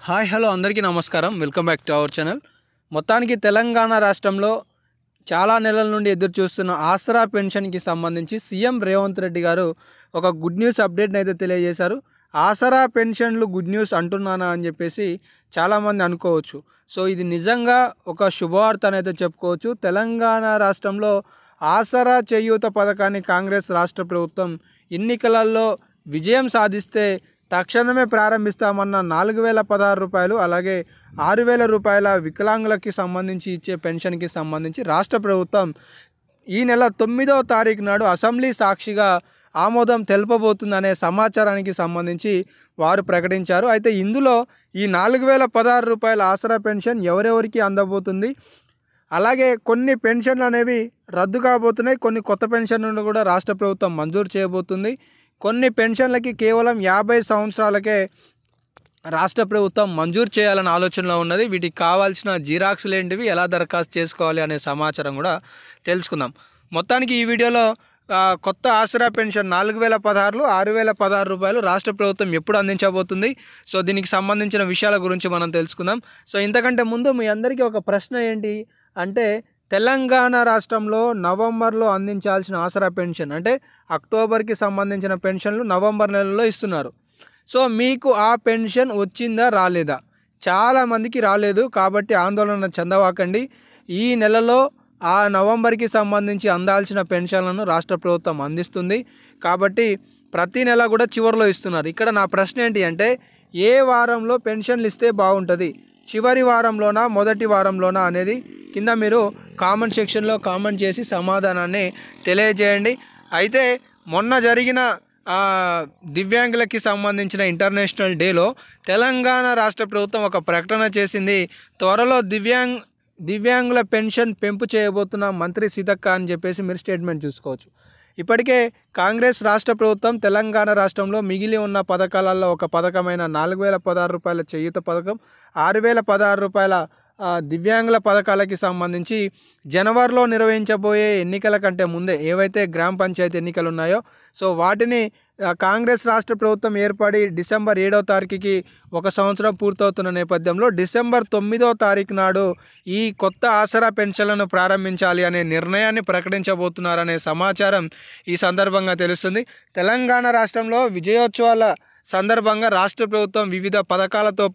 Hi hello అందరికీ నమస్కారం. Welcome back to our channel. మొత్తానికి తెలంగాణ రాష్ట్రంలో చాలా నెలల నుండి ఎదురు చూస్తున్న ఆసరా పెన్షన్కి సంబంధించి సీఎం రేవంత్ రెడ్డి గారు ఒక గుడ్ న్యూస్ అప్డేట్ని అయితే తెలియజేశారు. ఆసరా పెన్షన్లు గుడ్ న్యూస్ అంటున్నానా అని చెప్పేసి చాలామంది అనుకోవచ్చు. సో ఇది నిజంగా ఒక శుభవార్త అనేది చెప్పుకోవచ్చు. తెలంగాణ రాష్ట్రంలో ఆసరా చేయూత పథకాన్ని కాంగ్రెస్ రాష్ట్ర ప్రభుత్వం ఎన్నికలలో విజయం సాధిస్తే తక్షణమే ప్రారంభిస్తామన్న 4016 రూపాయలు, అలాగే 6000 రూపాయల వికలాంగులకి సంబంధించి ఇచ్చే పెన్షన్కి సంబంధించి రాష్ట్ర ప్రభుత్వం ఈ నెల 9వ తారీఖు నాడు అసెంబ్లీ సాక్షిగా ఆమోదం తెలుపబోతుందనే సమాచారానికి సంబంధించి వారు ప్రకటించారు. అయితే ఇందులో ఈ 4016 రూపాయల ఆసరా పెన్షన్ ఎవరెవరికి అందబోతుంది, అలాగే కొన్ని పెన్షన్లు అనేవి రద్దు కాబోతున్నాయి, కొన్ని కొత్త పెన్షన్లను కూడా రాష్ట్ర ప్రభుత్వం మంజూరు చేయబోతుంది. కొన్ని పెన్షన్లకి కేవలం 50 సంవత్సరాలకే రాష్ట్ర ప్రభుత్వం మంజూరు చేయాలనే ఆలోచనలో ఉన్నది. వీటికి కావాల్సిన జిరాక్స్లు ఏంటివి, ఎలా దరఖాస్తు చేసుకోవాలి అనే సమాచారం కూడా తెలుసుకుందాం. మొత్తానికి ఈ వీడియోలో కొత్త ఆసరా పెన్షన్ 4016 6016 రూపాయలు రాష్ట్ర ప్రభుత్వం ఎప్పుడు అందించబోతుంది, సో దీనికి సంబంధించిన విషయాల గురించి మనం తెలుసుకుందాం. సో ఇంతకంటే ముందు మీ అందరికీ ఒక ప్రశ్న ఏంటి అంటే, తెలంగాణ రాష్ట్రంలో నవంబర్లో అందించాల్సిన ఆసరా పెన్షన్ అంటే అక్టోబర్కి సంబంధించిన పెన్షన్లు నవంబర్ నెలలో ఇస్తున్నారు. సో మీకు ఆ పెన్షన్ వచ్చిందా రాలేదా? చాలామందికి రాలేదు, కాబట్టి ఆందోళన చెందవాకండి. ఈ నెలలో ఆ నవంబర్కి సంబంధించి అందాల్సిన పెన్షన్లను రాష్ట్ర ప్రభుత్వం అందిస్తుంది. కాబట్టి ప్రతి నెల కూడా చివరిలో ఇస్తున్నారు. ఇక్కడ నా ప్రశ్న ఏంటి అంటే, ఏ వారంలో పెన్షన్లు ఇస్తే బాగుంటుంది, చివరి వారంలోనా మొదటి వారంలోనా అనేది కింద మీరు కామెంట్ సెక్షన్లో కామెంట్ చేసి సమాధానాన్ని తెలియజేయండి. అయితే మొన్న జరిగిన దివ్యాంగులకి సంబంధించిన ఇంటర్నేషనల్ డేలో తెలంగాణ రాష్ట్ర ప్రభుత్వం ఒక ప్రకటన చేసింది. త్వరలో దివ్యాంగుల పెన్షన్ పెంపు చేయబోతున్న మంత్రి సీతక్క అని చెప్పేసి మీరు స్టేట్మెంట్ చూసుకోవచ్చు. ఇప్పటికే కాంగ్రెస్ రాష్ట్ర ప్రభుత్వం తెలంగాణ రాష్ట్రంలో మిగిలి ఉన్న పథకాలలో ఒక పథకమైన 4016 రూపాయల చేయూత పథకం, 6016 రూపాయల దివ్యాంగుల పథకాలకి సంబంధించి జనవరిలో నిర్వహించబోయే ఎన్నికల కంటే ముందే ఏవైతే గ్రామ పంచాయతీ ఎన్నికలు ఉన్నాయో సో వాటిని కాంగ్రెస్ రాష్ట్ర ప్రభుత్వం ఏర్పడి డిసెంబర్ 7వ తారీఖుకి ఒక సంవత్సరం పూర్తవుతున్న నేపథ్యంలో డిసెంబర్ 9వ తారీఖు నాడు ఈ కొత్త ఆసరా పెన్షన్లను ప్రారంభించాలి అనే నిర్ణయాన్ని ప్రకటించబోతున్నారనే సమాచారం ఈ సందర్భంగా తెలుస్తుంది. తెలంగాణ రాష్ట్రంలో విజయోత్సవాల సందర్భంగా రాష్ట్ర ప్రభుత్వం వివిధ పథకాలతో